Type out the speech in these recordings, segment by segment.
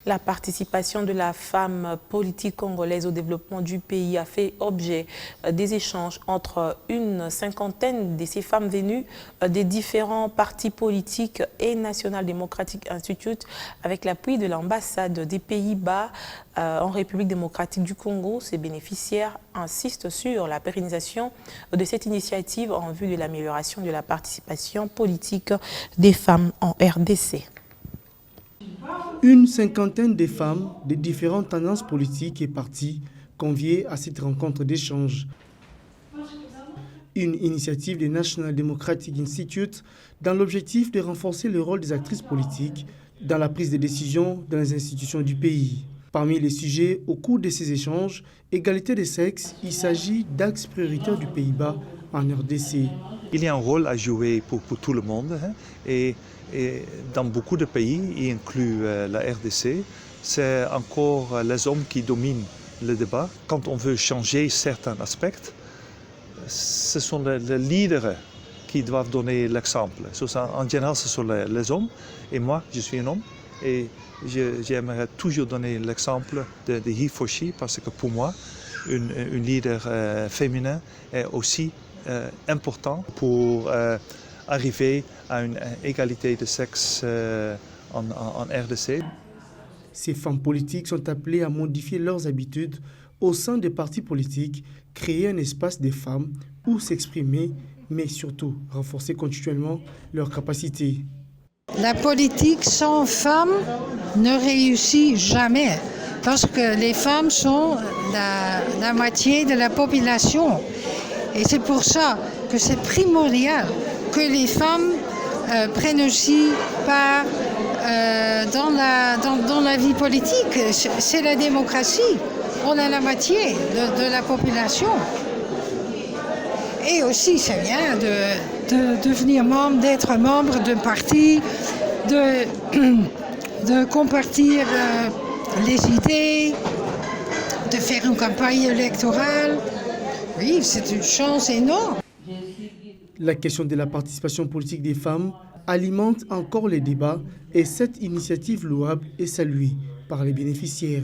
La participation de la femme politique congolaise au développement du pays a fait objet des échanges entre une cinquantaine de ces femmes venues des différents partis politiques et National Democratic Institute avec l'appui de l'ambassade des Pays-Bas en République démocratique du Congo. Ces bénéficiaires insistent sur la pérennisation de cette initiative en vue de l'amélioration de la participation politique des femmes en RDC. Une cinquantaine de femmes de différentes tendances politiques et partis conviées à cette rencontre d'échange. Une initiative du National Democratic Institute dans l'objectif de renforcer le rôle des actrices politiques dans la prise de décision dans les institutions du pays. Parmi les sujets au cours de ces échanges, égalité des sexes, il s'agit d'axes prioritaires du Pays-Bas en RDC. Il y a un rôle à jouer pour tout le monde et dans beaucoup de pays, y inclut la RDC, c'est encore les hommes qui dominent le débat. Quand on veut changer certains aspects, ce sont les leaders qui doivent donner l'exemple. En général, ce sont les hommes et moi, je suis un homme et j'aimerais toujours donner l'exemple de he for she parce que pour moi, une leader féminin est aussi important pour arriver à une égalité de sexe en RDC. Ces femmes politiques sont appelées à modifier leurs habitudes au sein des partis politiques, créer un espace des femmes où s'exprimer, mais surtout renforcer continuellement leurs capacités. La politique sans femmes ne réussit jamais parce que les femmes sont la moitié de la population. Et c'est pour ça que c'est primordial que les femmes prennent aussi part dans la vie politique. C'est la démocratie. On a la moitié de la population. Et aussi, c'est bien de devenir membre, d'être membre d'un parti, de compartir les idées, de faire une campagne électorale. Oui, c'est une chance énorme. La question de la participation politique des femmes alimente encore les débats et cette initiative louable est saluée par les bénéficiaires.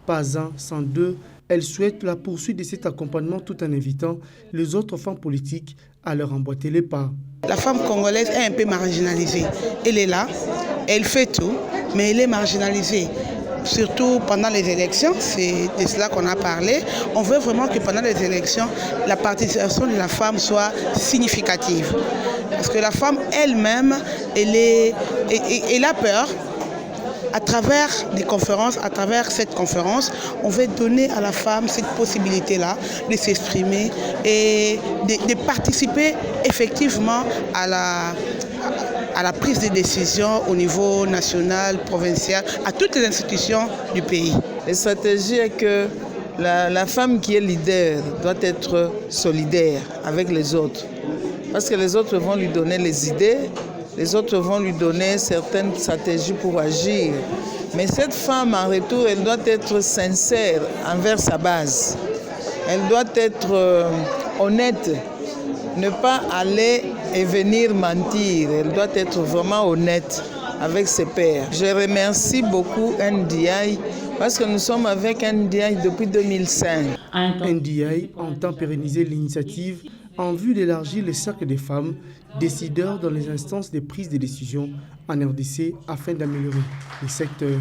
Pas un, sans deux, elle souhaite la poursuite de cet accompagnement tout en invitant les autres femmes politiques à leur emboîter les pas. La femme congolaise est un peu marginalisée. Elle est là, elle fait tout, mais elle est marginalisée. Surtout pendant les élections, c'est de cela qu'on a parlé. On veut vraiment que pendant les élections, la participation de la femme soit significative. Parce que la femme elle-même, elle a peur. À travers des conférences, à travers cette conférence, on veut donner à la femme cette possibilité-là de s'exprimer et de participer effectivement à la prise de décision au niveau national, provincial, à toutes les institutions du pays. La stratégie est que la femme qui est leader doit être solidaire avec les autres. Parce que les autres vont lui donner les idées, les autres vont lui donner certaines stratégies pour agir. Mais cette femme, en retour, elle doit être sincère envers sa base. Elle doit être honnête, ne pas aller et venir mentir. Elle doit être vraiment honnête avec ses pairs. Je remercie beaucoup NDI parce que nous sommes avec NDI depuis 2005. NDI entend pérenniser l'initiative en vue d'élargir le cercle des femmes décideurs dans les instances de prise de décision en RDC afin d'améliorer le secteur.